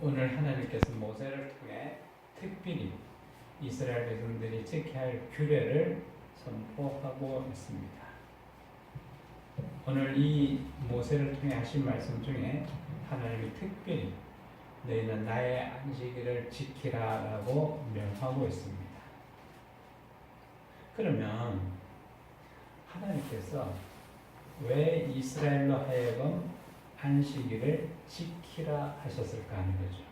오늘 하나님께서 모세를 통해 특별히 이스라엘 백성들이 지켜야 할 규례를 선포하고 있습니다. 오늘 이 모세를 통해 하신 말씀 중에 하나님이 특별히 너희는 나의 안식일을 지키라라고 명하고 있습니다. 그러면 하나님께서 왜 이스라엘로 하여금 안식일을 지키라 하셨을까 하는 거죠.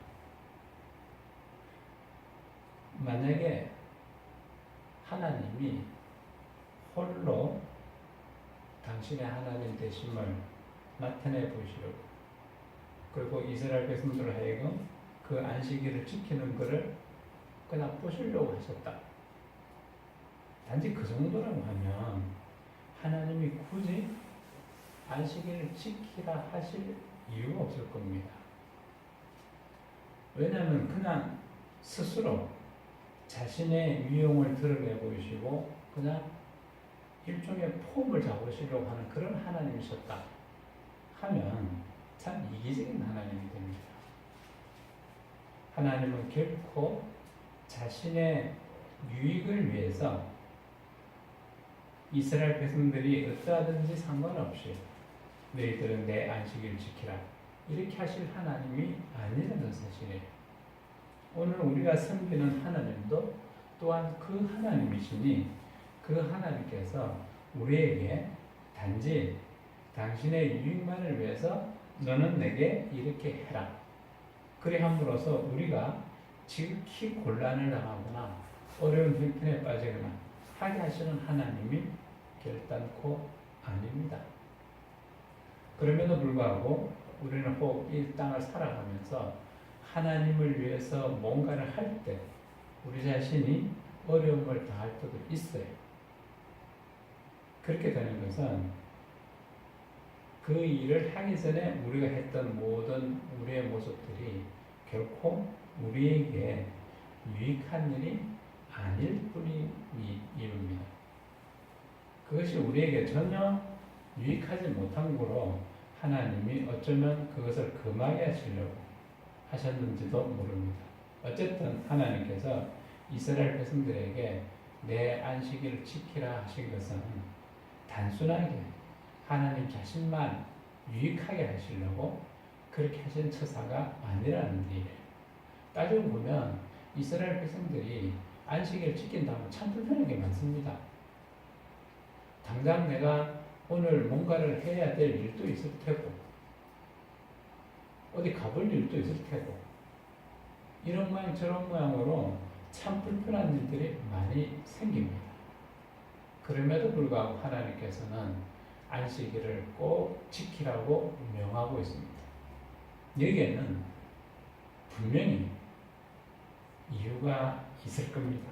만약에 하나님이 홀로 당신의 하나님 되심을 나타내 보시려고, 그리고 이스라엘 백성들을 하여금 그 안식일을 지키는 것을 그냥 보시려고 하셨다. 단지 그 정도라고 하면 하나님이 굳이 안식일을 지키라 하실 이유가 없을 겁니다. 왜냐하면 그냥 스스로 자신의 위용을 드러내 보이시고 그냥 일종의 폼을 잡으시려고 하는 그런 하나님이셨다 하면 참 이기적인 하나님이 됩니다. 하나님은 결코 자신의 유익을 위해서 이스라엘 백성들이 어떠하든지 상관없이 너희들은 내 안식일 지키라 이렇게 하실 하나님이 아니라는 사실이에요. 오늘 우리가 섬기는 하나님도 또한 그 하나님이시니 그 하나님께서 우리에게 단지 당신의 유익만을 위해서 너는 내게 이렇게 해라 그래 함으로써 우리가 지극히 곤란을 당하거나 어려운 형편에 빠지거나 하게 하시는 하나님이 결단코 아닙니다. 그럼에도 불구하고 우리는 혹 이 땅을 살아가면서 하나님을 위해서 뭔가를 할 때 우리 자신이 어려움을 당할 때도 있어요. 그렇게 되는 것은 그 일을 하기 전에 우리가 했던 모든 우리의 모습들이 결코 우리에게 유익한 일이 아닐 뿐인 이유입니다. 그것이 우리에게 전혀 유익하지 못한 거로 하나님이 어쩌면 그것을 금하게 하시려고 하셨는지도 모릅니다. 어쨌든 하나님께서 이스라엘 백성들에게 내 안식일을 지키라 하신 것은 단순하게 하나님 자신만 유익하게 하시려고 그렇게 하신 처사가 아니라는 일이에요. 따지고 보면 이스라엘 백성들이 안식일을 지킨다면 참 불편한 게 많습니다. 당장 내가 오늘 뭔가를 해야 될 일도 있을 테고 어디 가볼 일도 있을 테고 이런 모양 저런 모양으로 참 불편한 일들이 많이 생깁니다. 그럼에도 불구하고 하나님께서는 안식일을 꼭 지키라고 명하고 있습니다. 여기에는 분명히 이유가 있을 겁니다.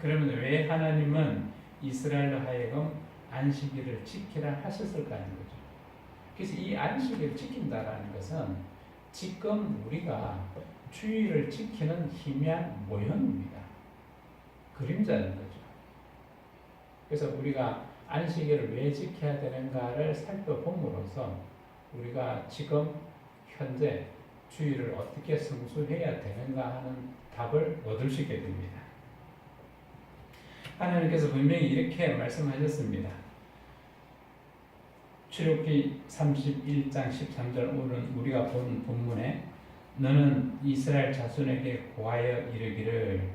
그러면 왜 하나님은 이스라엘로 하여금 안식일을 지키라 하셨을까 하는 거죠. 그래서 이 안식일을 지킨다라는 것은 지금 우리가 주일을 지키는 희미한 모형입니다. 그림자는 거죠. 그래서 우리가 안식일을 왜 지켜야 되는가를 살펴봄으로써 우리가 지금 현재 주일을 어떻게 성수해야 되는가 하는 답을 얻을 수 있게 됩니다. 하나님께서 분명히 이렇게 말씀하셨습니다. 출애굽기 31장 13절 오늘 우리가 본 본문에 너는 이스라엘 자손에게 고하여 이르기를,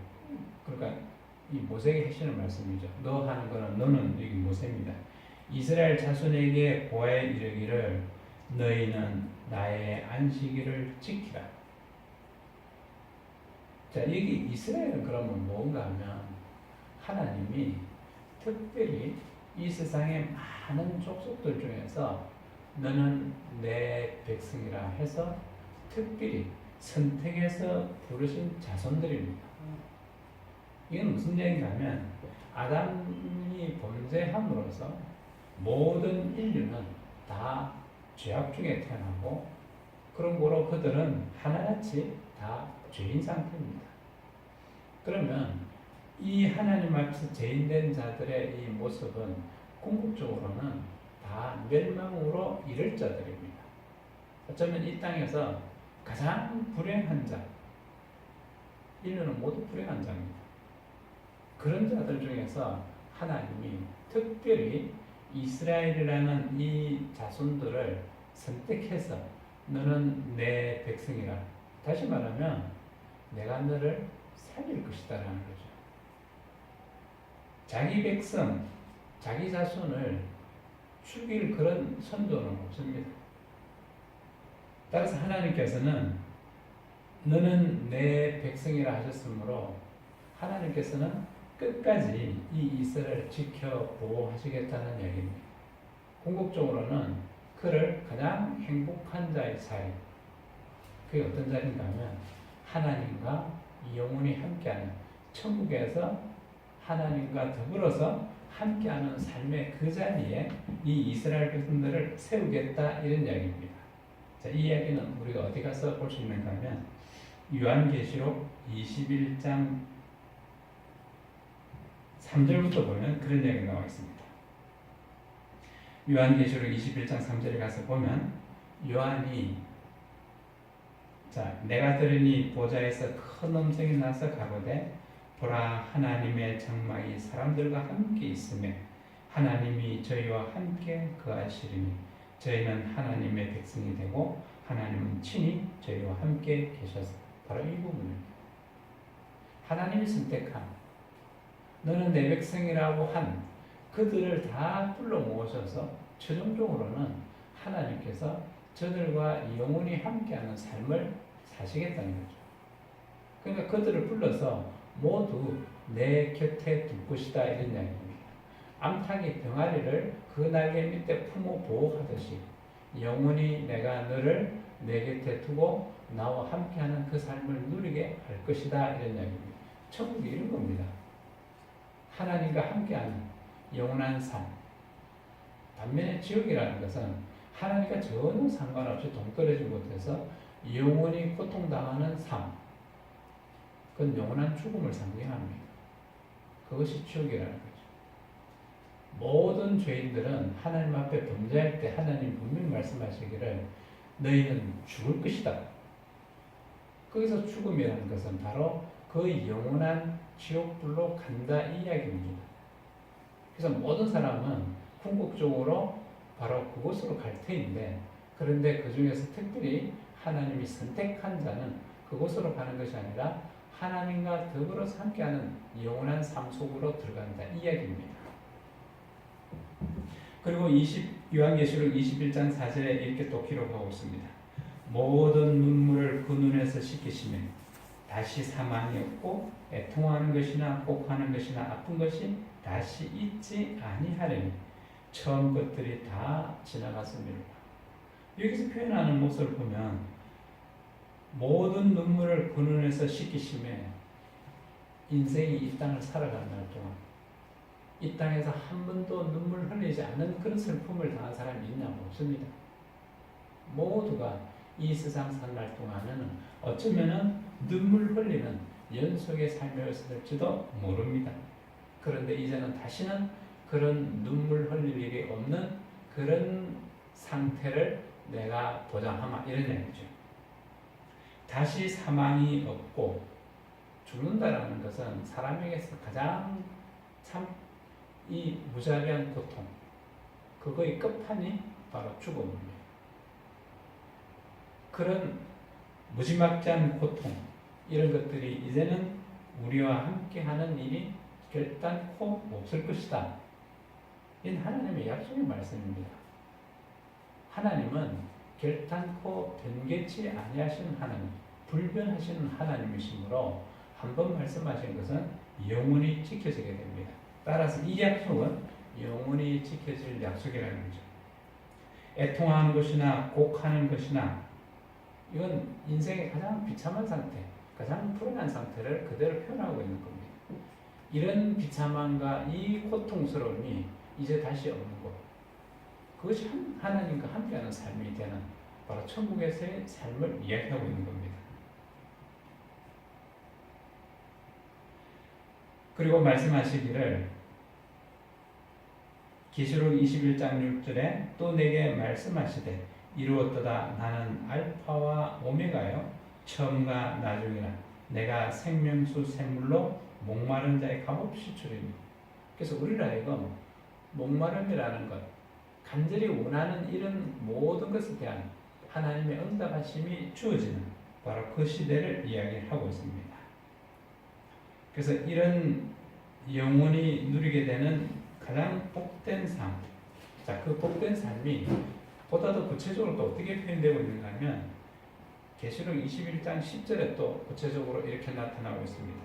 그러니까 이 모세에게 하시는 말씀이죠. 너 하는 거는 너는 여기 모세입니다. 이스라엘 자손에게 고하여 이르기를 너희는 나의 안식일을 지키라. 자, 여기 이스라엘은 그러면 뭔가 하면 하나님이 특별히 이 세상의 많은 족속들 중에서 너는 내 백성이라 해서 특별히 선택해서 부르신 자손들입니다. 이건 무슨 얘기냐면 아담이 범죄함으로써 모든 인류는 다 죄악 중에 태어나고 그런 거로 그들은 하나같이 다 죄인 상태입니다. 그러면 이 하나님 앞에서 죄인된 자들의 이 모습은 궁극적으로는 다 멸망으로 이를 자들입니다. 어쩌면 이 땅에서 가장 불행한 자, 인류는 모두 불행한 자입니다. 그런 자들 중에서 하나님이 특별히 이스라엘이라는 이 자손들을 선택해서 너는 내 백성이라. 다시 말하면 내가 너를 살릴 것이다 라는 거죠. 자기 백성, 자기 자손을 죽일 그런 선조는 없습니다. 따라서 하나님께서는 너는 내 백성이라 하셨으므로 하나님께서는 끝까지 이 이스라엘을 지켜 보호하시겠다는 얘기입니다. 궁극적으로는 그를 가장 행복한 자의 자리, 그게 어떤 자리인가 하면 하나님과 영원히 함께하는 천국에서 하나님과 더불어서 함께하는 삶의 그 자리에 이 이스라엘 백성들을 세우겠다 이런 이야기입니다. 자, 이 이야기는 우리가 어디 가서 볼 수 있는가 하면 요한계시록 21장 3절부터 보면 그런 이야기가 나와 있습니다. 요한계시록 21장 3절에 가서 보면 요한이 내가 들으니 보좌에서 큰 음성이 나서 가로되 보라 하나님의 장막이 사람들과 함께 있으며 하나님이 저희와 함께 거하시리니 저희는 하나님의 백성이 되고 하나님은 친히 저희와 함께 계셔서 바로 이 부분입니다. 하나님이 선택한 너는 내 백성이라고 한 그들을 다 불러 모으셔서 최종적으로는 하나님께서 저들과 영원히 함께하는 삶을 사시겠다는 거죠. 그러니까 그들을 불러서 모두 내 곁에 둘 것이다 이런 이야기입니다. 암탉이 병아리를 그 날개 밑에 품어 보호하듯이 영원히 내가 너를 내 곁에 두고 나와 함께하는 그 삶을 누리게 할 것이다 이런 이야기입니다. 천국이 이런 겁니다. 하나님과 함께하는 영원한 삶. 반면에 지옥이라는 것은 하나님과 전혀 상관없이 동떨어지지 못해서 영원히 고통당하는 삶. 그건 영원한 죽음을 상징합니다. 그것이 지옥이라는 거죠. 모든 죄인들은 하나님 앞에 범죄할 때 하나님 분명히 말씀하시기를 너희는 죽을 것이다. 거기서 죽음이라는 것은 바로 그 영원한 지옥불로 간다 이 이야기입니다. 그래서 모든 사람은 궁극적으로 바로 그곳으로 갈 터인데 그런데 그 중에서 특별히 하나님이 선택한 자는 그곳으로 가는 것이 아니라 하나님과 더불어서 함께하는 영원한 삶 속으로 들어간다 이 이야기입니다. 그리고 요한계시록 21장 4절에 이렇게 또 기록하고 있습니다. 모든 눈물을 그 눈에서 씻기시며 다시 사망이 없고 애통하는 것이나 곡하는 것이나 아픈 것이 다시 있지 아니하리니 처음 것들이 다 지나갔습니다. 여기서 표현하는 모습을 보면 모든 눈물을 그 눈에서 씻기시며 인생이 이 땅을 살아가는 날 동안 이 땅에서 한 번도 눈물 흘리지 않는 그런 슬픔을 당한 사람이 있냐고 없습니다. 모두가 이 세상 살 날 동안에는 어쩌면은 눈물 흘리는 연속의 삶이었을지도 모릅니다. 그런데 이제는 다시는 그런 눈물 흘릴 일이 없는 그런 상태를 내가 보장하마 이런 얘기죠. 다시 사망이 없고 죽는다라는 것은 사람에게서 가장 참 이 무자비한 고통 그거의 끝판이 바로 죽음입니다. 그런 무지막지한 고통 이런 것들이 이제는 우리와 함께하는 일이 결단코 없을 것이다. 이는 하나님의 약속의 말씀입니다. 하나님은 결단코 변개치 아니하시는 하나님, 불변하시는 하나님이시므로 한번 말씀하신 것은 영원히 지켜지게 됩니다. 따라서 이 약속은 영원히 지켜질 약속이라는 거죠. 애통하는 것이나 곡하는 것이나 이건 인생의 가장 비참한 상태, 가장 불안한 상태를 그대로 표현하고 있는 겁니다. 이런 비참함과 이 고통스러움이 이제 다시 없는 것. 그것이 하나님과 함께하는 삶이 되는 바로 천국에서의 삶을 이야기하고 있는 겁니다. 그리고 말씀하시기를 계시록 21장 6절에 또 내게 말씀하시되 이루었도다. 나는 알파와 오메가요 처음과 나중이라. 내가 생명수 샘물로 목마른 자의 값없이 주리니. 그래서 우리를 하여금 목마름이라는 것, 간절히 원하는 이런 모든 것에 대한 하나님의 응답하심이 주어지는 바로 그 시대를 이야기하고 있습니다. 그래서 이런 영원히 누리게 되는 가장 복된 삶, 자, 그 복된 삶이 보다 더 구체적으로 또 어떻게 표현되고 있는가 하면 계시록 21장 10절에 또 구체적으로 이렇게 나타나고 있습니다.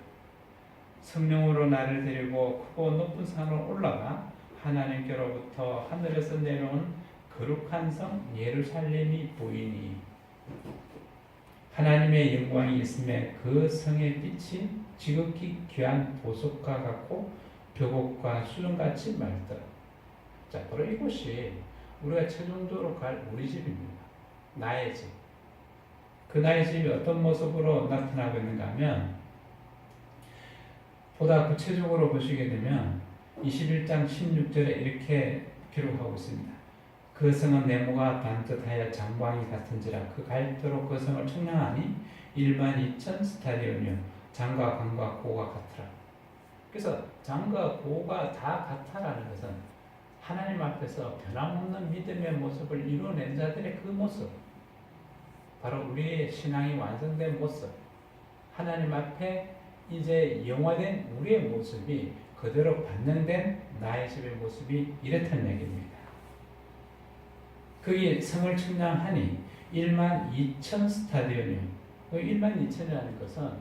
성령으로 나를 데리고 크고 높은 산으로 올라가 하나님께로부터 하늘에서 내려온 거룩한 성 예루살렘이 보이니. 하나님의 영광이 있음에 그 성의 빛이 지극히 귀한 보석과 같고 벽옥과 수정같이 맑더라. 자, 바로 이곳이 우리가 최종적으로 갈 우리 집입니다. 나의 집. 그 나의 집이 어떤 모습으로 나타나고 있는가 하면 보다 구체적으로 보시게 되면 21장 16절에 이렇게 기록하고 있습니다. 그 성은 네모가 반듯하여 장광이 같은지라. 그 갈대로 그 성을 청량하니 12,000 스타디온이요 장과 강과 고가 같으라. 그래서 장과 고가 다 같다라는 것은 하나님 앞에서 변함없는 믿음의 모습을 이루어낸 자들의 그 모습, 바로 우리의 신앙이 완성된 모습, 하나님 앞에 이제 영화된 우리의 모습이 그대로 반영된 나의 집의 모습이 이렇다는 얘기입니다. 거기 성을 측량하니 12,000 스타디온이요. 12,000이라는 것은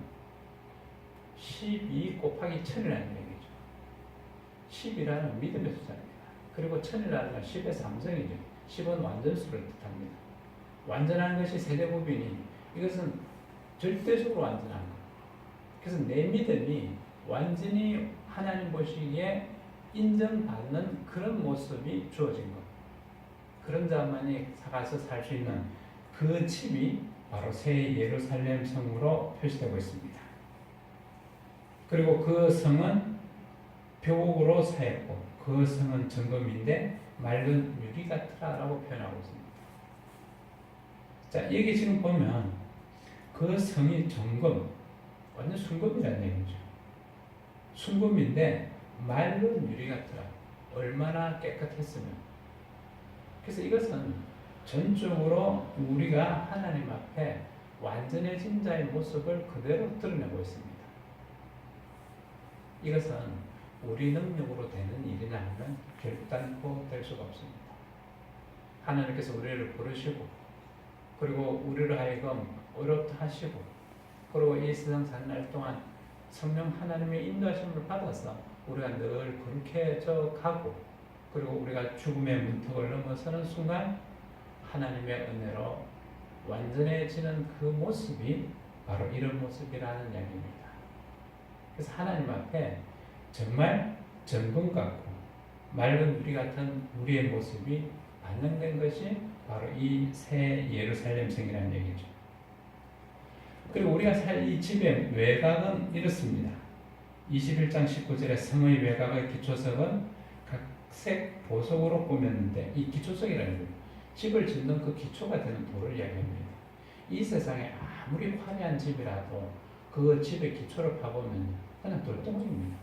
12 곱하기 1000이라는 얘기죠. 10이라는 믿음의 숫자입니다. 그리고 1000이라는 건 10의 3성이죠. 10은 완전수를 뜻합니다. 완전한 것이 세대법이니 이것은 절대적으로 완전한 것. 그래서 내 믿음이 완전히 하나님 보시기에 인정받는 그런 모습이 주어진 것. 그런 자만이 가서 살 수 있는 그 집이 바로 새 예루살렘 성으로 표시되고 있습니다. 그리고 그 성은 벽옥으로 사였고 그 성은 정금인데 맑은 유리 같으라라고 표현하고 있습니다. 자, 여기 지금 보면 그 성이 정금, 완전 순금이라는 얘기죠. 순금인데 맑은 유리 같으라. 얼마나 깨끗했으면. 그래서 이것은 전적으로 우리가 하나님 앞에 완전해진 자의 모습을 그대로 드러내고 있습니다. 이것은 우리 능력으로 되는 일이냐 하면 결단코 될 수가 없습니다. 하나님께서 우리를 부르시고 그리고 우리를 하여금 어렵다 하시고 그리고 이 세상 사는 날 동안 성령 하나님의 인도하심을 받아서 우리가 늘 그렇게 가고 그리고 우리가 죽음의 문턱을 넘어서는 순간 하나님의 은혜로 완전해지는 그 모습이 바로 이런 모습이라는 이야기입니다. 그래서 하나님 앞에 정말 정금 같고 맑은 유리 같은 우리의 모습이 반영된 것이 바로 이 새 예루살렘 성이라는 얘기죠. 그리고 우리가 살 이 집의 외곽은 이렇습니다. 21장 19절에 성의 외곽의 기초석은 각색 보석으로 꾸몄는데 이 기초석이라는 거예요. 집을 짓는 그 기초가 되는 돌을 이야기합니다. 이 세상에 아무리 화려한 집이라도 그 집의 기초를 파보면 그냥 돌덩어리입니다.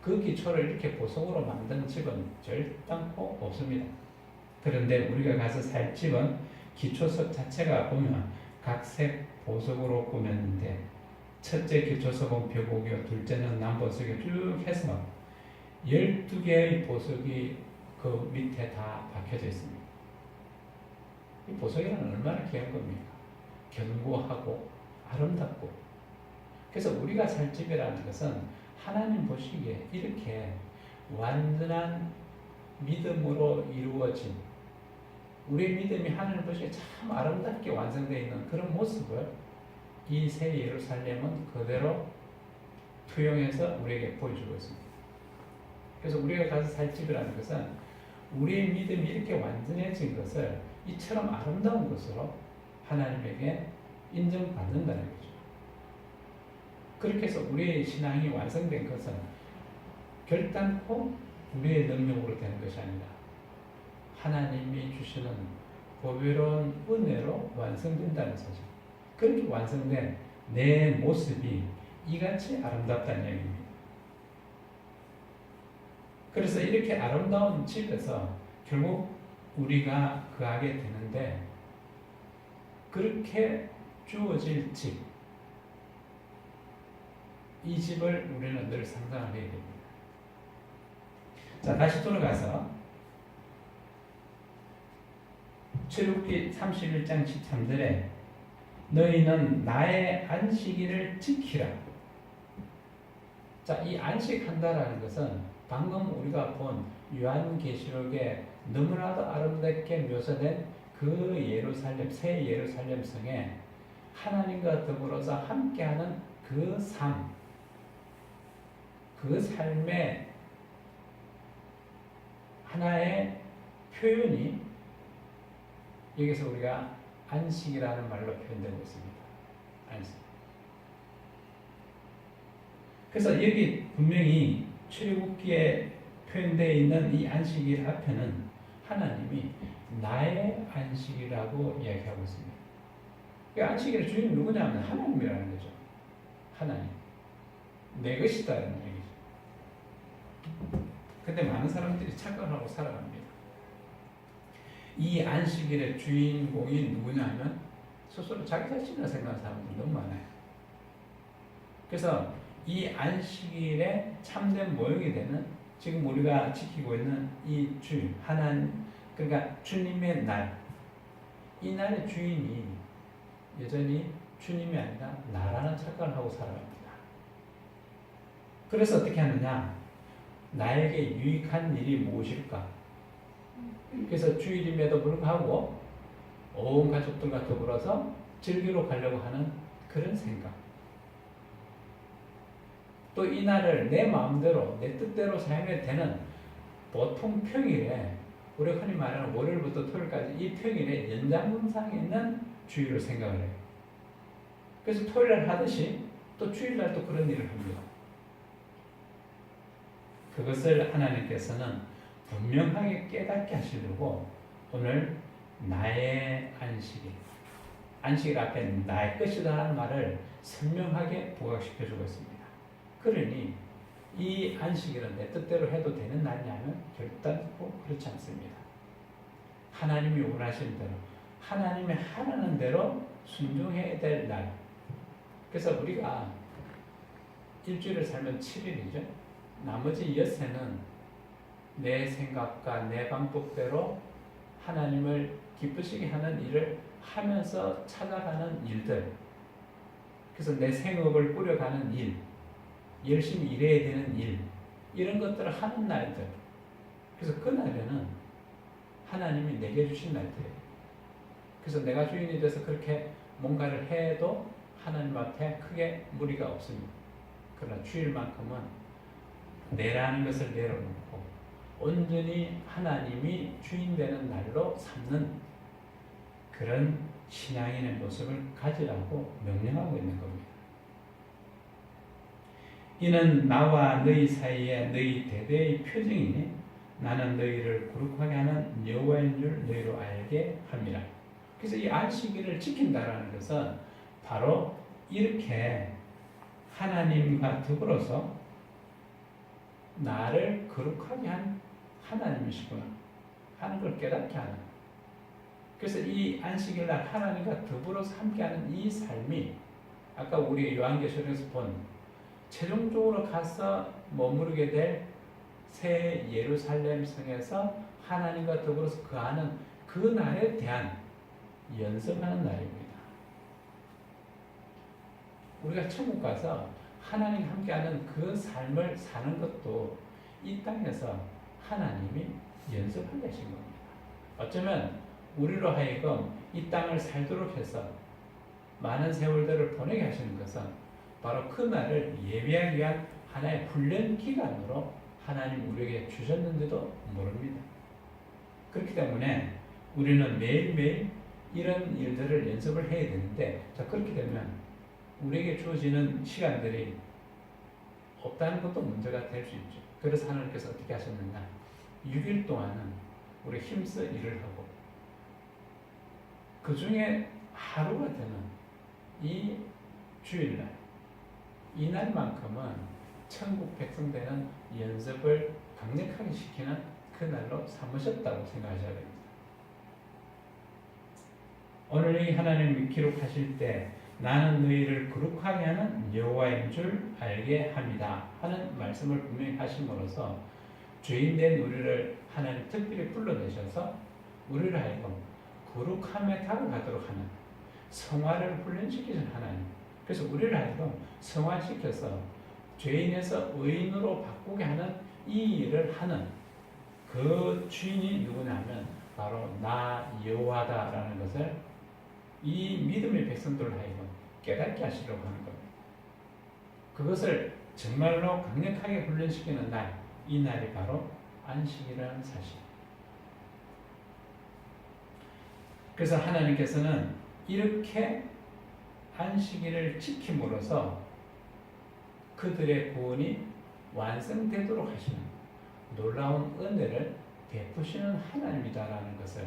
그 기초를 이렇게 보석으로 만든 집은 절단코 없습니다. 그런데 우리가 가서 살 집은 기초석 자체가 보면 각색 보석으로 꾸몄는데 첫째 기초석은 벽옥이요 둘째는 남보석이 쭉 해서 12개의 보석이 그 밑에 다 박혀져 있습니다. 이 보석이란 얼마나 귀한 겁니까? 견고하고 아름답고. 그래서 우리가 살 집이라는 것은 하나님 보시기에 이렇게 완전한 믿음으로 이루어진 우리의 믿음이 하나님 보시기에 참 아름답게 완성되어 있는 그런 모습을 이 새 예루살렘은 그대로 투영해서 우리에게 보여주고 있습니다. 그래서 우리가 가서 살 집이라는 것은 우리의 믿음이 이렇게 완전해진 것을 이처럼 아름다운 것으로 하나님에게 인정받는다는 거죠. 그렇게 해서 우리의 신앙이 완성된 것은 결단코 우리의 능력으로 되는 것이 아니라 하나님이 주시는 보배로운 은혜로 완성된다는 소식. 그렇게 완성된 내 모습이 이같이 아름답다는 얘기입니다. 그래서 이렇게 아름다운 집에서 결국 우리가 거하게 되는데, 그렇게 주어질 집, 이 집을 우리는 늘 상상하게 됩니다. 자, 다시 돌아가서 출애굽기 31장 13절에 너희는 나의 안식일을 지키라. 자, 이 안식한다라는 것은 방금 우리가 본 요한계시록에 너무나도 아름답게 묘사된 그 예루살렘, 새 예루살렘 성에 하나님과 더불어서 함께하는 그 삶, 그 삶의 하나의 표현이 여기서 우리가 안식이라는 말로 표현되고 있습니다. 안식. 그래서 여기 분명히 출애굽기에 표현되어 있는 이 안식일 앞에는 하나님이 나의 안식이라고 이야기하고 있습니다. 그 안식일의 주인은 누구냐면 하나님이라는 거죠. 하나님. 내 것이다라는 얘기죠. 근데 많은 사람들이 착각하고 살아갑니다. 이 안식일의 주인공이 누구냐면 스스로 자기 자신을 생각하는 사람들이 너무 많아요. 그래서 이 안식일의 참된 모형이 되는 지금 우리가 지키고 있는 이 주일, 하나님, 그러니까 주님의 날, 이 날의 주인이 여전히 주님이 아니라 나라는 착각을 하고 살아갑니다. 그래서 어떻게 하느냐? 나에게 유익한 일이 무엇일까? 그래서 주일임에도 불구하고 온 가족들과 더불어서 즐기러 가려고 하는 그런 생각. 또 이 날을 내 마음대로, 내 뜻대로 사용해도 되는, 보통 평일에, 우리가 흔히 말하는 월요일부터 토요일까지 이 평일에 연장선상에 있는 주일을 생각을 해요. 그래서 토요일날 하듯이 또 주일날도 그런 일을 합니다. 그것을 하나님께서는 분명하게 깨닫게 하시려고 오늘 나의 안식일, 안식일 앞에 나의 것이다 하는 말을 선명하게 부각시켜주고 있습니다. 그러니 이 안식일은 내 뜻대로 해도 되는 날이냐면 결단코 그렇지 않습니다. 하나님이 원하시는 대로, 하나님이 하라는 대로 순종해야 될 날. 그래서 우리가 일주일을 살면 7일이죠. 나머지 6회는 내 생각과 내 방법대로 하나님을 기쁘시게 하는 일을 하면서 찾아가는 일들, 그래서 내 생업을 꾸려가는 일, 열심히 일해야 되는 일, 이런 것들을 하는 날들. 그래서 그 날에는 하나님이 내게 주신 날들이에요. 그래서 내가 주인이 돼서 그렇게 뭔가를 해도 하나님 앞에 크게 무리가 없습니다. 그러나 주일만큼은 내라는 것을 내려놓고 온전히 하나님이 주인 되는 날로 삼는 그런 신앙인의 모습을 가지라고 명령하고 있는 겁니다. 이는 나와 너희 사이에 너희 대대의 표징이니 나는 너희를 거룩하게 하는 여호와인 줄 너희로 알게 함이라. 그래서 이 안식일을 지킨다라는 것은 바로 이렇게 하나님과 더불어서 나를 거룩하게 한 하나님이시구나 하는 걸 깨닫게 하는. 그래서 이 안식일날 하나님과 더불어서 함께하는 이 삶이 아까 우리 요한계시록에서 본 최종적으로 가서 머무르게 될 새 예루살렘 성에서 하나님과 더불어서 거하는 그 날에 대한 연습하는 날입니다. 우리가 천국 가서 하나님 함께하는 그 삶을 사는 것도 이 땅에서 하나님이 연습하게 하신 겁니다. 어쩌면 우리로 하여금 이 땅을 살도록 해서 많은 세월들을 보내게 하시는 것은 바로 그 날을 예비하기 위한 하나의 훈련 기간으로 하나님 우리에게 주셨는지도 모릅니다. 그렇기 때문에 우리는 매일매일 이런 일들을 연습을 해야 되는데, 자, 그렇게 되면 우리에게 주어지는 시간들이 없다는 것도 문제가 될 수 있죠. 그래서 하나님께서 어떻게 하셨느냐, 6일 동안은 우리 힘써 일을 하고 그 중에 하루가 되는 이 주일날, 이날만큼은 천국 백성되는 연습을 강력하게 시키는 그날로 삼으셨다고 생각하셔야 됩니다. 오늘 이 하나님이 기록하실 때 나는 너희를 거룩하게 하는 여호와인 줄 알게 합니다 하는 말씀을 분명히 하심으로써 죄인된 우리를 하나님 특별히 불러내셔서 우리를 하여금 거룩함에 다가가도록 하는 성화를 훈련시키신 하나님. 그래서 우리를 하여금 성화시켜서 죄인에서 의인으로 바꾸게 하는 이 일을 하는 그 주인이 누구냐면 바로 나 여호와다라는 것을 이 믿음의 백성들을 하여금 깨닫게 하시려고 하는 겁니다. 그것을 정말로 강력하게 훈련시키는 날, 이 날이 바로 안식이라는 사실. 그래서 하나님께서는 이렇게 안식일을 지킴으로써 그들의 구원이 완성되도록 하시는 놀라운 은혜를 베푸시는 하나님이다라는 것을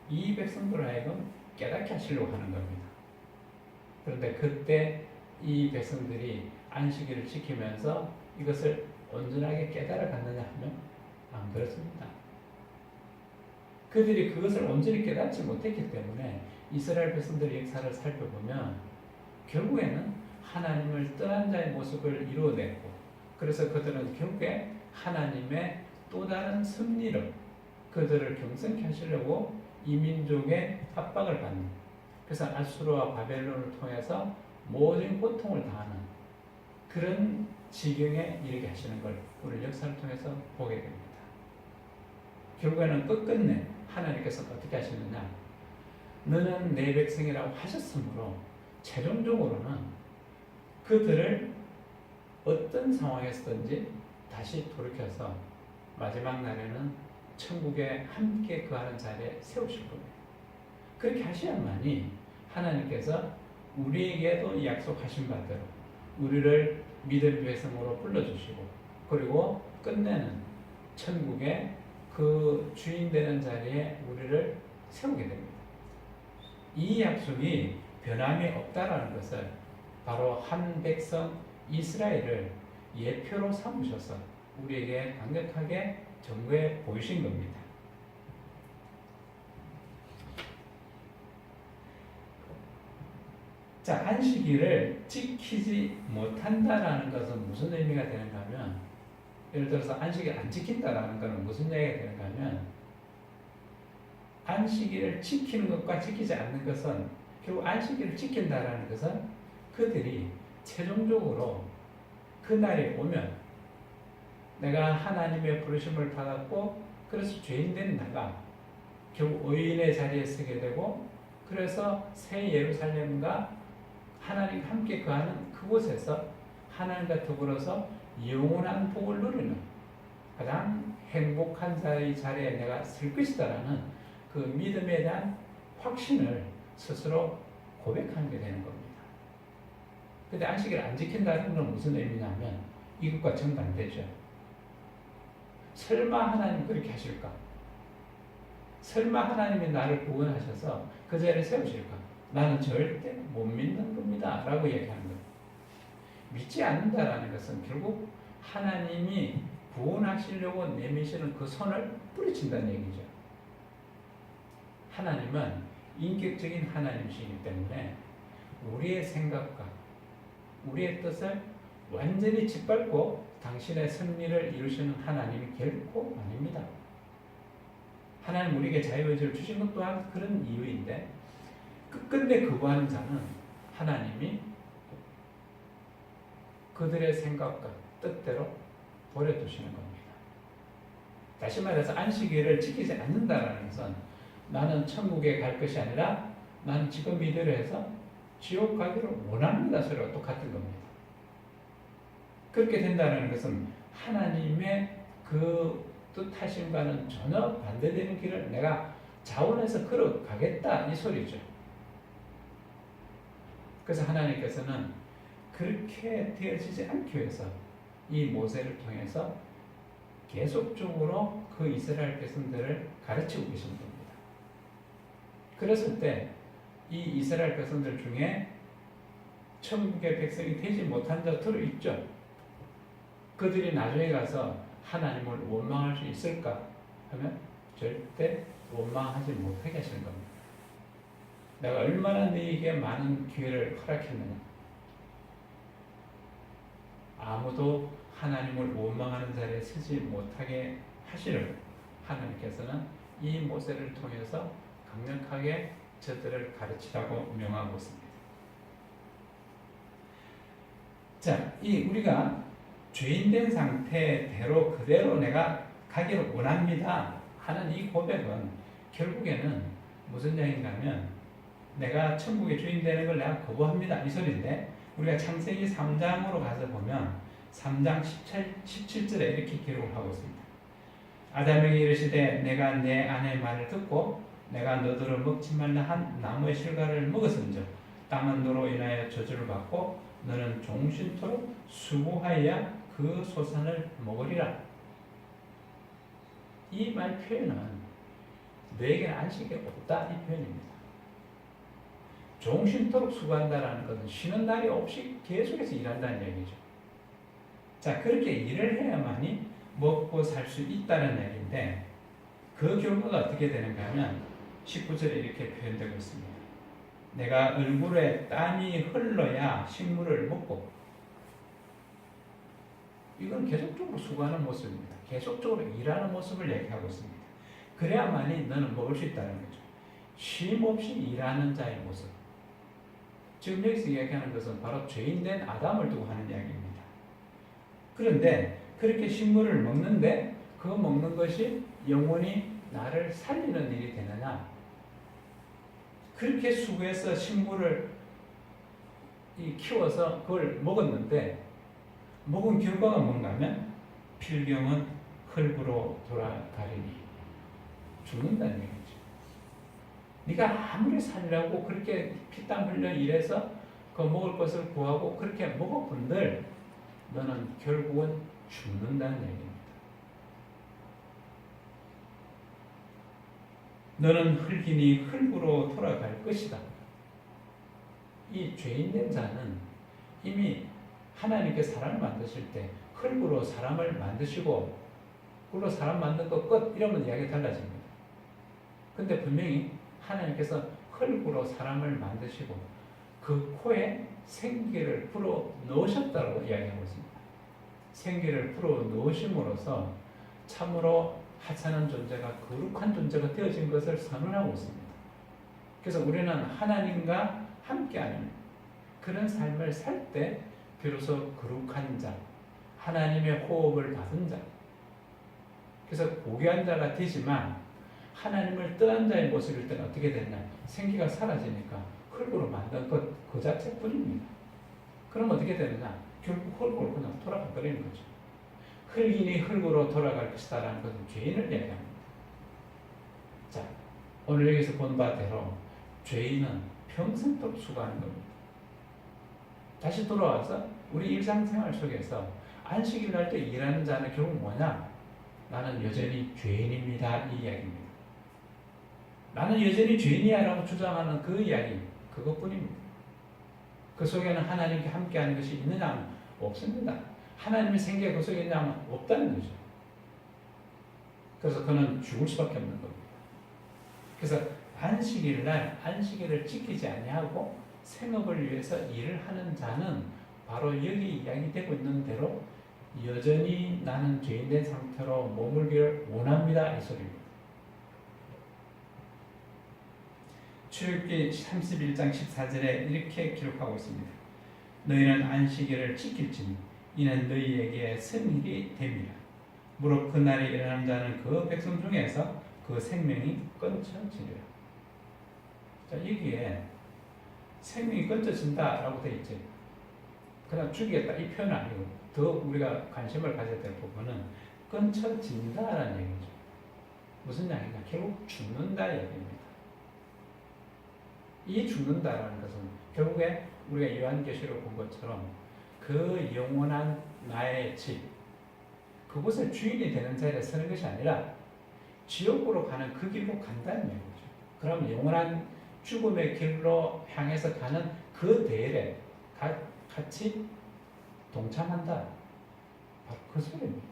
이 백성들을 하여금 깨닫게 하시려고 하는 겁니다. 그런데 그때 이 백성들이 안식일을 지키면서 이것을 온전하게 깨달아갔느냐 하면 안 그렇습니다. 그들이 그것을 온전히 깨닫지 못했기 때문에 이스라엘 백성들의 역사를 살펴보면 결국에는 하나님을 떠난 자의 모습을 이루어냈고, 그래서 그들은 결국에 하나님의 또 다른 섭리로 그들을 경성케 하시려고 이 민족의 압박을 받는, 그래서 아수르와 바벨론을 통해서 모든 고통을 당하는 그런 지경에 이르게 하시는 걸 우리 역사를 통해서 보게 됩니다. 결국에는 끝끝내 하나님께서 어떻게 하시느냐, 너는 내 백성이라고 하셨으므로 최종적으로는 그들을 어떤 상황에서든지 다시 돌이켜서 마지막 날에는 천국에 함께 거하는 자리에 세우실 겁니다. 그렇게 하셔야만이 하나님께서 우리에게도 약속하신 바대로 우리를 믿음의 백성으로 불러주시고, 그리고 끝내는 천국의 그 주인 되는 자리에 우리를 세우게 됩니다. 이 약속이 변함이 없다라는 것을 바로 한 백성 이스라엘을 예표로 삼으셔서 우리에게 강력하게 증거해 보이신 겁니다. 자, 안식일을 지키지 못한다라는 것은 무슨 의미가 되는가 하면, 예를 들어서 안식일 안 지킨다라는 것은 무슨 얘기가 되는가 하면, 안식일을 지키는 것과 지키지 않는 것은, 결국 안식일을 지킨다라는 것은 그들이 최종적으로 그날이 오면 내가 하나님의 부르심을 받았고, 그래서 죄인된 나가 결국 의인의 자리에 서게 되고, 그래서 새 예루살렘과 하나님과 함께 거하는 그곳에서 하나님과 더불어서 영원한 복을 누리는 가장 행복한 자리에 내가 설 것이다라는 그 믿음에 대한 확신을 스스로 고백하는 게 되는 겁니다. 근데 안식일을 안 지킨다는 건 무슨 의미냐면 이것과 정반대죠. 설마 하나님 그렇게 하실까? 설마 하나님이 나를 구원하셔서 그 자리에 세우실까? 나는 절대 못 믿는 겁니다 라고 얘기하는 거예요. 믿지 않는다라는 것은 결국 하나님이 구원하시려고 내미시는 그 손을 뿌리친다는 얘기죠. 하나님은 인격적인 하나님이시기 때문에 우리의 생각과 우리의 뜻을 완전히 짓밟고 당신의 승리를 이루시는 하나님이 결코 아닙니다. 하나님 우리에게 자유의지를 주신 것 또한 그런 이유인데, 끝끝내 거부하는 자는 하나님이 그들의 생각과 뜻대로 버려두시는 겁니다. 다시 말해서 안식일을 지키지 않는다라는 것은 나는 천국에 갈 것이 아니라 나는 지금 이대로 해서 지옥 가기를 원합니다 소리와 똑같은 겁니다. 그렇게 된다는 것은 하나님의 그 뜻하심과는 전혀 반대되는 길을 내가 자원해서 걸어가겠다 이 소리죠. 그래서 하나님께서는 그렇게 되어지지 않기 위해서 이 모세를 통해서 계속적으로 그 이스라엘 백성들을 가르치고 계신 겁니다. 그랬을 때 이 이스라엘 백성들 중에 천국의 백성이 되지 못한 자 들어있죠. 그들이 나중에 가서 하나님을 원망할 수 있을까 하면 절대 원망하지 못하게 하시는 겁니다. 내가 얼마나 너희에게 많은 기회를 허락했느냐. 아무도 하나님을 원망하는 자리에 서지 못하게 하시려고 하나님께서는 이 모세를 통해서 강력하게 저들을 가르치라고 명하고 있습니다. 자, 이 우리가 죄인된 상태대로 그대로 내가 가기를 원합니다 하는 이 고백은 결국에는 무슨 얘기인가 하면 내가 천국의 주인 되는 걸 내가 거부합니다 이 소리인데, 우리가 창세기 3장으로 가서 보면 3장 17절에 이렇게 기록을 하고 있습니다. 아담에게 이르시되 내가 내 아내의 말을 듣고 내가 너더러 먹지 말라 한 나무의 실과를 먹었은즉 땅은 너로 인하여 저주를 받고 너는 종신토록 수고하여야 그 소산을 먹으리라. 이 말 표현은 너에게는 안식이 없다 이 표현입니다. 종신토록 수고한다라는 것은 쉬는 날이 없이 계속해서 일한다는 얘기죠. 자, 그렇게 일을 해야만이 먹고 살 수 있다는 얘기인데, 그 결과가 어떻게 되는가 하면 19절에 이렇게 표현되고 있습니다. 내가 얼굴에 땀이 흘러야 식물을 먹고, 이건 계속적으로 수고하는 모습입니다. 계속적으로 일하는 모습을 얘기하고 있습니다. 그래야만이 너는 먹을 수 있다는 거죠. 쉼 없이 일하는 자의 모습. 지금 여기서 이야기하는 것은 바로 죄인된 아담을 두고 하는 이야기입니다. 그런데 그렇게 식물을 먹는데 그 먹는 것이 영원히 나를 살리는 일이 되느냐? 그렇게 수고해서 식물을 키워서 그걸 먹었는데 먹은 결과가 뭔가 하면 필경은 흙으로 돌아가리니 죽는다는 얘기죠. 네가 아무리 살려고 그렇게 피땀 흘려 일해서 그 먹을 것을 구하고 그렇게 먹어본들 너는 결국은 죽는다는 얘기입니다. 너는 흙이니 흙으로 돌아갈 것이다. 이 죄인된 자는 이미 하나님께 사람을 만드실 때 흙으로 사람을 만드시고 그걸로 사람 만든 거 끝 이러면 이야기가 달라집니다. 근데 분명히 하나님께서 흙으로 사람을 만드시고 그 코에 생기를 불어 넣으셨다고 이야기하고 있습니다. 생기를 불어 넣으심으로써 참으로 하찮은 존재가 거룩한 존재가 되어진 것을 선언하고 있습니다. 그래서 우리는 하나님과 함께하는 그런 삶을 살 때 비로소 거룩한 자, 하나님의 호흡을 받은 자, 그래서 고귀한 자가 되지만 하나님을 떠난 자의 모습일 때는 어떻게 되냐? 생기가 사라지니까 흙으로 만든 것 그 자체뿐입니다. 그럼 어떻게 되느냐? 결국 흙으로 그냥 돌아가 버리는 거죠. 흙이니 흙으로 돌아갈 것이다 라는 것은 죄인을 얘기합니다. 자, 오늘 여기서 본 바대로 죄인은 평생도록 수고하는 겁니다. 다시 돌아와서 우리 일상생활 속에서 안식일 날 때 일하는 자는 결국 뭐냐? 나는 여전히 죄인입니다 이 이야기입니다. 나는 여전히 죄인이야 라고 주장하는 그 이야기 그것뿐입니다. 그 속에는 하나님께 함께하는 것이 있느냐? 없습니다. 하나님의 생기가 그 속에 있느냐? 없다는 거죠. 그래서 그는 죽을 수밖에 없는 겁니다. 그래서 안식일 날 안식일을 지키지 아니하고 생업을 위해서 일을 하는 자는 바로 여기 이야기되고 있는 대로 여전히 나는 죄인된 상태로 머물기를 원합니다 이 소리입니다. 출애굽기 31장 14절에 이렇게 기록하고 있습니다. 너희는 안식일을 지킬지니 이는 너희에게 선일이 됨이라. 무릇 그날에 일어나는 자는 그 백성 중에서 그 생명이 끊어지리라. 자, 여기에 생명이 끊어진다라고 되어 있죠. 그냥 죽이겠다 이 표현은 아니고 더 우리가 관심을 가져야 될 부분은 끊어진다라는 얘기죠. 무슨 얘기냐? 결국 죽는다 얘기입니다. 이 죽는다라는 것은 결국에 우리가 요한계시록 본 것처럼 그 영원한 나의 집, 그곳의 주인이 되는 자리에 서는 것이 아니라 지옥으로 가는 그 길로 간다는 얘기죠. 그럼 영원한 죽음의 길로 향해서 가는 그 대열에 같이 동참한다. 바로 그 소리입니다.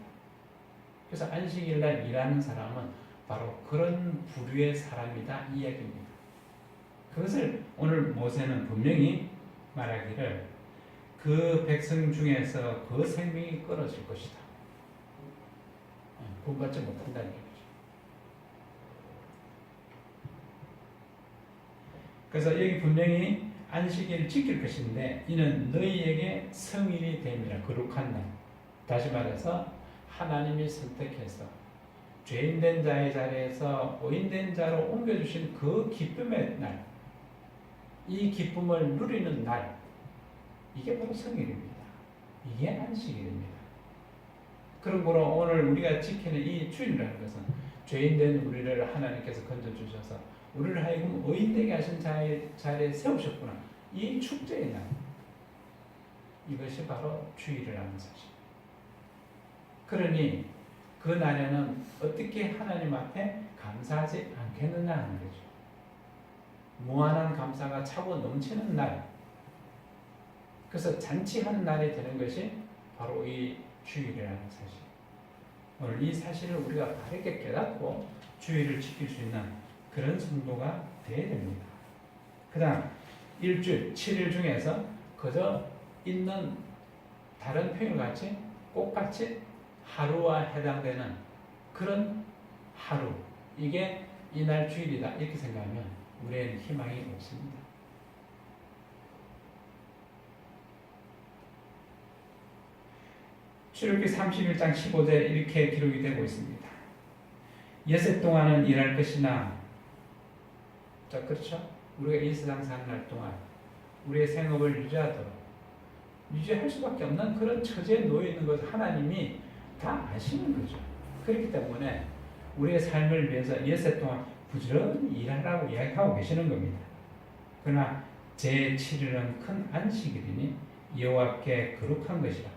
그래서 안식일 날 일하는 사람은 바로 그런 부류의 사람이다 이 이야기입니다. 그것을 오늘 모세는 분명히 말하기를 그 백성 중에서 그 생명이 끊어질 것이다. 구원받지 못한다는 얘기죠. 그래서 여기 분명히 안식일을 지킬 것인데 이는 너희에게 성일이 됨이라. 거룩한 날. 다시 말해서 하나님이 선택해서 죄인된 자의 자리에서 의인된 자로 옮겨주신 그 기쁨의 날, 이 기쁨을 누리는 날, 이게 바로 성일입니다. 이게 안식일입니다. 그러므로 오늘 우리가 지키는 이 주일이라는 것은 죄인된 우리를 하나님께서 건져주셔서 우리를 하여금 의인되게 하신 자리에 세우셨구나. 이 축제의 날, 이것이 바로 주일이라는 사실. 그러니 그 날에는 어떻게 하나님 앞에 감사하지 않겠느냐 하는 거죠. 무한한 감사가 차고 넘치는 날. 그래서 잔치하는 날이 되는 것이 바로 이 주일이라는 사실. 오늘 이 사실을 우리가 바르게 깨닫고 주일을 지킬 수 있는 그런 성도가 되어야 됩니다. 그 다음 일주일, 7일 중에서 그저 있는 다른 평일같이 똑같이 하루와 해당되는 그런 하루, 이게 이날 주일이다 이렇게 생각하면 우리에는 희망이 없습니다. 출애굽기 31장 15절 이렇게 기록이 되고 있습니다. 여섯 동안은 일할 것이나, 자, 그렇죠? 우리가 이 세상 사는 날 동안 우리의 생업을 유지할 수밖에 없는 그런 처지에 놓여 있는 것을 하나님이 다 아시는 거죠. 그렇기 때문에 우리의 삶을 위해서 여섯 동안 부지런히 일하라고 이야기하고 계시는 겁니다. 그러나 제7일은 큰 안식일이니 여호와께 거룩한 것이라.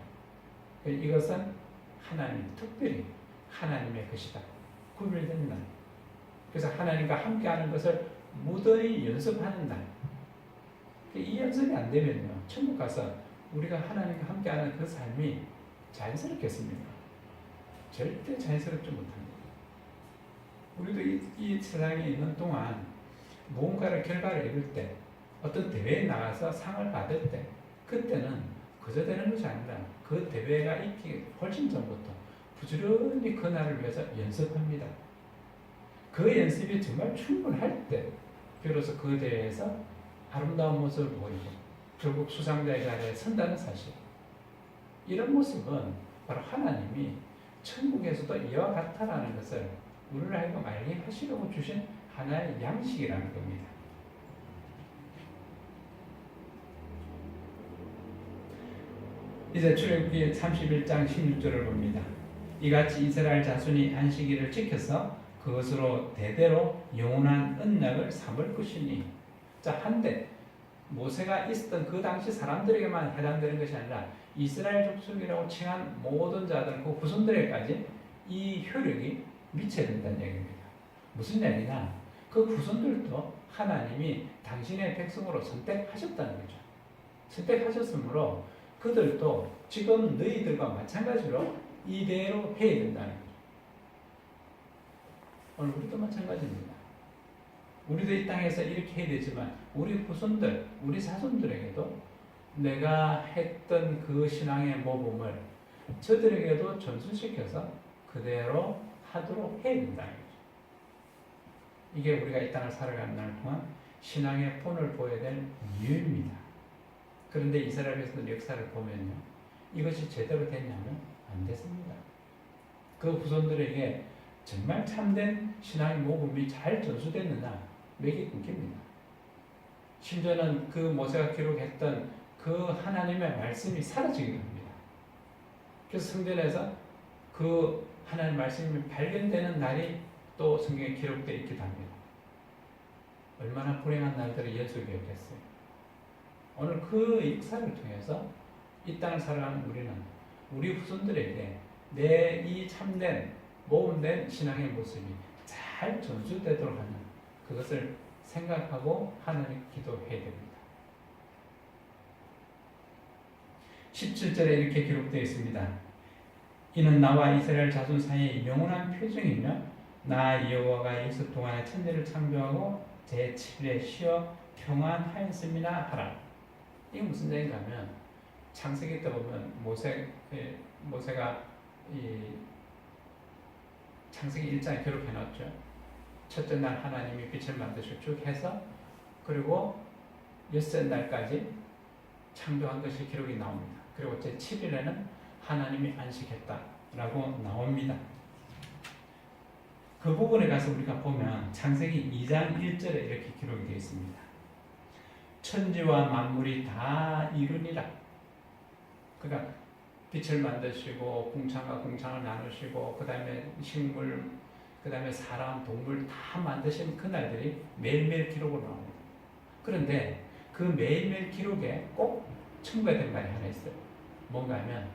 이것은 하나님, 특별히 하나님의 것이다. 구별된 날. 그래서 하나님과 함께하는 것을 무더히 연습하는 날. 이 연습이 안 되면요, 천국 가서 우리가 하나님과 함께하는 그 삶이 자연스럽겠습니까? 절대 자연스럽지 못합니다. 우리도 이 세상에 있는 동안 무언가를 결과를 이룰 때, 어떤 대회에 나가서 상을 받을 때, 그때는 그저 되는 것이 아니라 그 대회가 있기 훨씬 전부터 부지런히 그 날을 위해서 연습합니다. 그 연습이 정말 충분할 때 비로소 그 대회에서 아름다운 모습을 보이고 결국 수상자의 자리에 선다는 사실. 이런 모습은 바로 하나님이 천국에서도 이와 같다라는 것을 우리를 하여금 알게 하시려고 주신 하나의 양식이라는 겁니다. 이제 출애굽기 31장 16절을 봅니다. 이같이 이스라엘 자손이 안식일을 지켜서 그것으로 대대로 영원한 언약을 삼을 것이니. 자, 한데 모세가 있었던 그 당시 사람들에게만 해당되는 것이 아니라 이스라엘 족속이라고 칭한 모든 자들, 그 후손들에게까지 이 효력이 미쳐야 된다는 얘기입니다. 무슨 얘기냐? 그 후손들도 하나님이 당신의 백성으로 선택하셨다는 거죠. 선택하셨으므로 그들도 지금 너희들과 마찬가지로 이대로 해야 된다는 거죠. 오늘 우리도 마찬가지입니다. 우리도 이 땅에서 이렇게 해야 되지만 우리 후손들, 우리 자손들에게도 내가 했던 그 신앙의 모범을 저들에게도 전수시켜서 그대로 하도록 해야 된다는 거죠. 이게 우리가 이 땅을 살아가는 날 동안 신앙의 본을 보여야 될 이유입니다. 그런데 이스라엘에서도 역사를 보면요, 이것이 제대로 됐냐면 안 됐습니다. 그 후손들에게 정말 참된 신앙의 모범이 잘 전수됐느냐, 맥이 끊깁니다. 심지어는 그 모세가 기록했던 그 하나님의 말씀이 사라지기도 합니다. 그래서 성전에서 그 하나님의 말씀이 발견되는 날이 또 성경에 기록되어 있기도 합니다. 얼마나 불행한 날들의 연속이었겠어요. 오늘 그 역사를 통해서 이 땅을 살아가는 우리는 우리 후손들에게 내 이 참된 모범된 신앙의 모습이 잘 전수되도록 하는 그것을 생각하고 하나님께 기도해야 됩니다. 17절에 이렇게 기록되어 있습니다. 이는 나와 이스라엘 자손 사이에 영원한 표정이며 나 여호와가 역사 동안에 천지를 창조하고 제7일에 쉬어 평안하였음이나 하라. 이게 무슨 얘기인가 하면 창세기 때 보면 모세가 이 창세기 1장에 기록해 놨죠. 첫째 날 하나님이 빛을 만드시고 쭉 해서 그리고 엿새 날까지 창조한 것이 기록이 나옵니다. 그리고 제7일에는 하나님이 안식했다라고 나옵니다. 그 부분에 가서 우리가 보면 창세기 2장 1절에 이렇게 기록이 되어 있습니다. 천지와 만물이 다 이루니라. 그러니까 빛을 만드시고 공창과 공창을 나누시고 그 다음에 식물, 그 다음에 사람, 동물 다 만드신 그날들이 매일매일 기록으로 나옵니다. 그런데 그 매일매일 기록에 꼭 첨가된 말이 하나 있어요. 뭔가 하면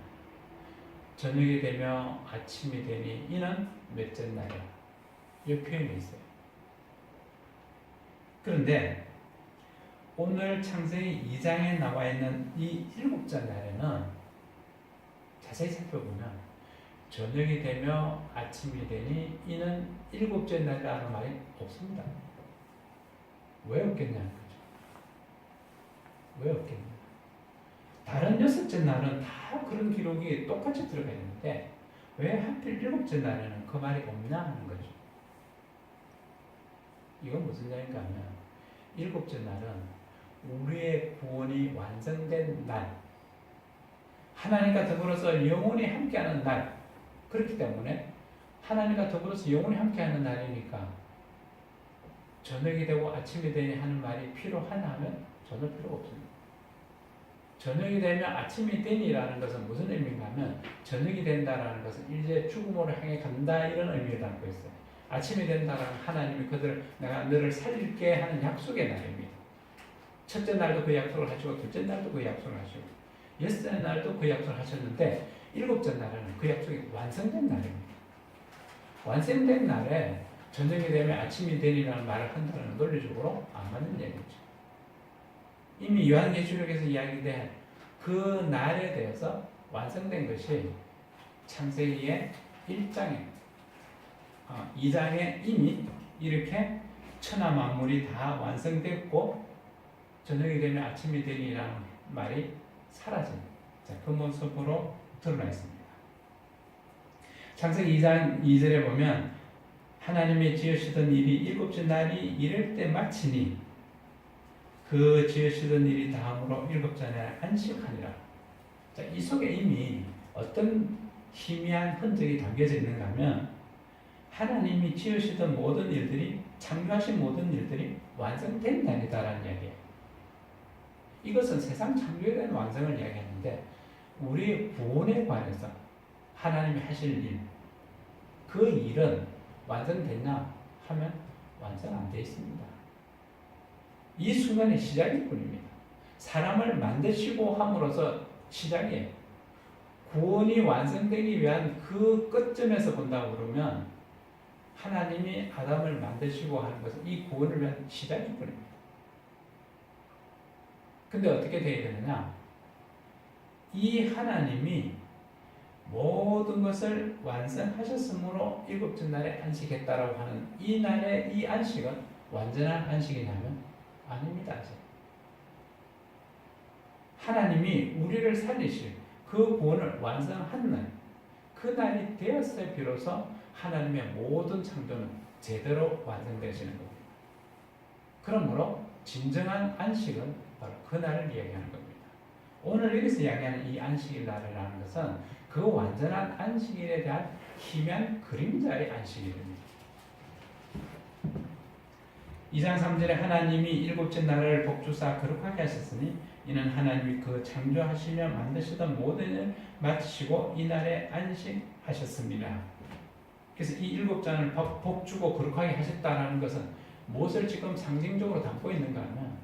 저녁이 되며 아침이 되니 이는 몇째 날이야. 이 표현이 있어요. 그런데 오늘 창세기 2장에 나와 있는 이 7째 날에는 자세히 살펴보면 저녁이 되며 아침이 되니 이는 7째 날이라는 말이 없습니다. 왜 없겠냐는 거죠. 왜 없겠냐. 다른 6째 날은 다 그런 기록이 똑같이 들어가 있는데 왜 하필 7째 날에는 그 말이 없냐 하는 거죠. 이건 무슨 얘기인가 하면 7째 날은 우리의 구원이 완성된 날, 하나님과 더불어서 영원히 함께하는 날. 그렇기 때문에 하나님과 더불어서 영원히 함께하는 날이니까 저녁이 되고 아침이 되니 하는 말이 필요하냐 하면 전혀 필요가 없습니다. 저녁이 되면 아침이 되니라는 것은 무슨 의미인가 하면 저녁이 된다라는 것은 이제 죽음으로 향해 간다 이런 의미를 담고 있어요. 아침이 된다라는 하나님이 내가 너를 살릴게 하는 약속의 날입니다. 첫째 날도 그 약속을 하시고 둘째 날도 그 약속을 하시고 엿새 날도 그 약속을 하셨는데 7째 날에는 그 약속이 완성된 날입니다. 완성된 날에 저녁이 되면 아침이 되리라는 말을 한다는 논리적으로 안 맞는 얘기죠. 이미 요한계시록에서 이야기된 그 날에 대해서 완성된 것이 창세기의 1장에 2장에 이미 이렇게 천하 만물이 다 완성됐고 저녁이 되면 아침이 되리라는 말이 사라집니다. 자, 그 모습으로 드러나 있습니다. 창세기 2장 2절에 보면 하나님이 지으시던 일이 7째 날이 이럴 때 마치니 그 지으시던 일이 다음으로 7째 날 안식하니라. 자, 이 속에 이미 어떤 희미한 흔적이 담겨져 있는가 하면 하나님이 지으시던 모든 일들이 창조하신 모든 일들이 완성된 날이다라는 이야기예요. 이것은 세상 창조에 대한 완성을 이야기하는데 우리의 구원에 관해서 하나님이 하실 일, 그 일은 완성됐나 하면 완성 안 되어 있습니다. 이 순간의 시작일 뿐입니다. 사람을 만드시고 함으로써 시작이에요. 구원이 완성되기 위한 그 끝점에서 본다고 그러면 하나님이 아담을 만드시고 하는 것은 이 구원을 위한 시작일 뿐입니다. 근데 어떻게 되어야 되느냐? 이 하나님이 모든 것을 완성하셨으므로 7째 날에 안식했다라고 하는 이 날의 이 안식은 완전한 안식이냐면 아닙니다. 아직. 하나님이 우리를 살리실 그 구원을 완성한 날, 그 날이 되었을 비로소 하나님의 모든 창조는 제대로 완성되시는 겁니다. 그러므로 진정한 안식은 바로 그 날을 이야기하는 겁니다. 오늘 여기서 이야기하는 이 안식일 날이라는 것은 그 완전한 안식일에 대한 희미한 그림자의 안식일입니다. 2장 3절에 하나님이 7째 날을 복주사 거룩하게 하셨으니 이는 하나님이 그 창조하시며 만드시던 모든 일을 마치시고 이 날에 안식하셨습니다. 그래서 이 7장을 복주고 거룩하게 하셨다는 것은 무엇을 지금 상징적으로 담고 있는가 하면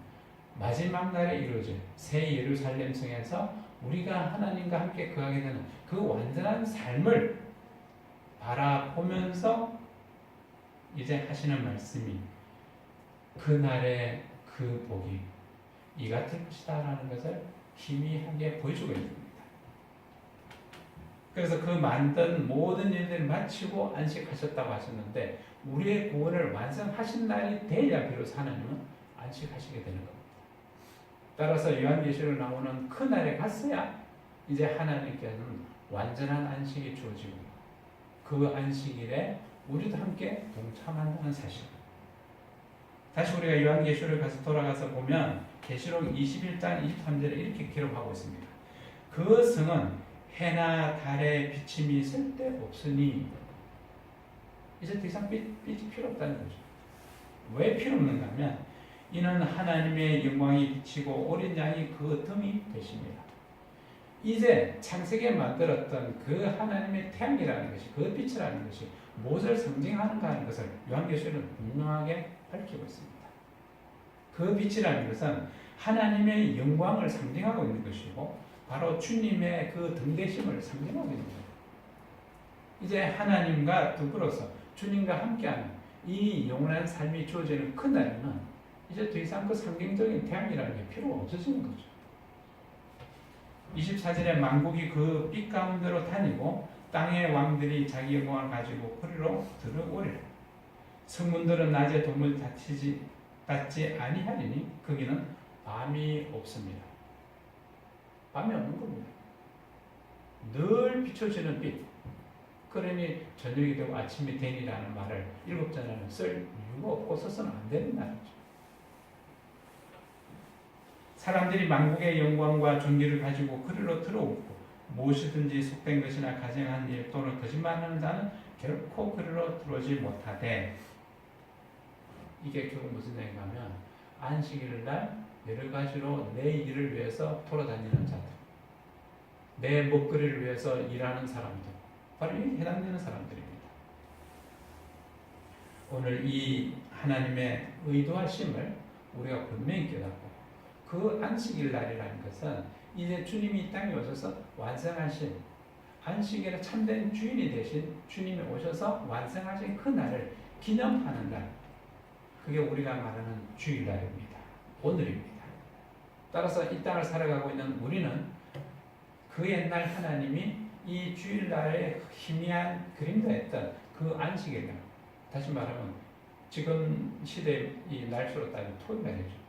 마지막 날에 이루어질 새 예루살렘 성에서 우리가 하나님과 함께 거하게 되는 그 완전한 삶을 바라보면서 이제 하시는 말씀이 그날의 그 복이 이 같을 것이다라는 것을 희미하게 보여주고 있는 겁니다. 그래서 그 만든 모든 일들을 마치고 안식하셨다고 하셨는데 우리의 구원을 완성하신 날이 돼야 비로소 하나님은 안식하시게 되는 겁니다. 따라서 요한계시록 나오는 그 날에 갔어야 이제 하나님께서는 완전한 안식이 주어지고 그 안식일에 우리도 함께 동참한다는 사실. 다시 우리가 요한계시록에 가서 돌아가서 보면 계시록 21장 23절에 이렇게 기록하고 있습니다. 그 성은 해나 달의 비침이 쓸데없으니 이제 더 이상 빛이 필요 없다는 거죠. 왜 필요 없는가 하면 이는 하나님의 영광이 비치고 어린 양이 그 등이 되십니다. 이제 창세기에 만들었던 그 하나님의 태양이라는 것이 그 빛이라는 것이 무엇을 상징하는가 하는 것을 요한계시록은 분명하게 밝히고 있습니다. 그 빛이라는 것은 하나님의 영광을 상징하고 있는 것이고 바로 주님의 그 등대심을 상징하고 있는 거예요. 이제 하나님과 더불어서 주님과 함께하는 이 영원한 삶이 주어지는 그날에는 이제 더 이상 그 상징적인 태양이라는 게 필요가 없어지는 거죠. 24절에 만국이 그 빛 가운데로 다니고 땅의 왕들이 자기 영광을 가지고 그리로 들어오리라. 성문들은 낮에 도무지 닫지 아니하리니 거기는 밤이 없습니다. 밤이 없는 겁니다. 늘 비춰지는 빛. 그러니 저녁이 되고 아침이 되니라는 말을 7절에는 쓸 이유가 없고 써서는 안 되는 말이죠. 사람들이 만국의 영광과 존귀를 가지고 그리로 들어오고 무엇이든지 속된 것이나 가증한 일 또는 거짓말하는 자는 결코 그리로 들어오지 못하되 이게 결국 무슨 얘기가 하면 안식일 날 여러 가지로 내 일을 위해서 돌아다니는 자들, 내 먹거리를 위해서 일하는 사람들, 바로 여기 해당되는 사람들입니다. 오늘 이 하나님의 의도하심을 우리가 분명히 깨닫고 그 안식일 날이라는 것은 이제 주님이 이 땅에 오셔서 완성하신 안식일의 참된 주인이 되신 주님이 오셔서 완성하신 그 날을 기념하는 날, 그게 우리가 말하는 주일날입니다. 오늘입니다. 따라서 이 땅을 살아가고 있는 우리는 그 옛날 하나님이 이 주일날에 희미한 그림자였던 그 안식일날, 다시 말하면 지금 시대의 이 날수로 따지면 토요일날이죠.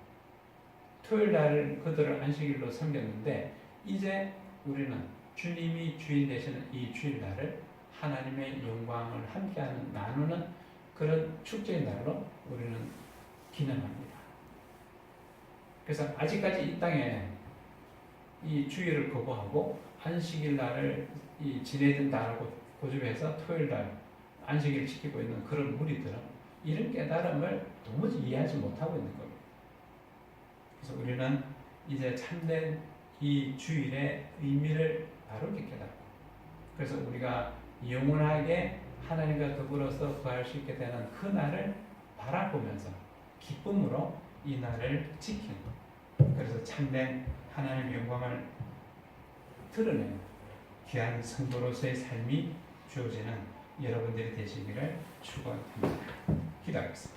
토요일날 그들을 안식일로 섬겼는데 이제 우리는 주님이 주인 되시는 이 주일날을 하나님의 영광을 함께하는 나누는 그런 축제의 날로 우리는 기념합니다. 그래서 아직까지 이 땅에 이 주일을 거부하고 안식일 날을 지내야 된다라고 고집해서 토요일 날 안식일을 지키고 있는 그런 무리들은 이런 깨달음을 도무지 이해하지 못하고 있는 겁니다. 그래서 우리는 이제 참된 이 주일의 의미를 바르게 깨닫고 그래서 우리가 영원하게 하나님과 더불어서 구할 수 있게 되는 그 날을 바라보면서 기쁨으로 이 날을 지키는, 그래서 참된 하나님의 영광을 드러내는 귀한 성도로서의 삶이 주어지는 여러분들이 되시기를 축원합니다. 기도하겠습니다.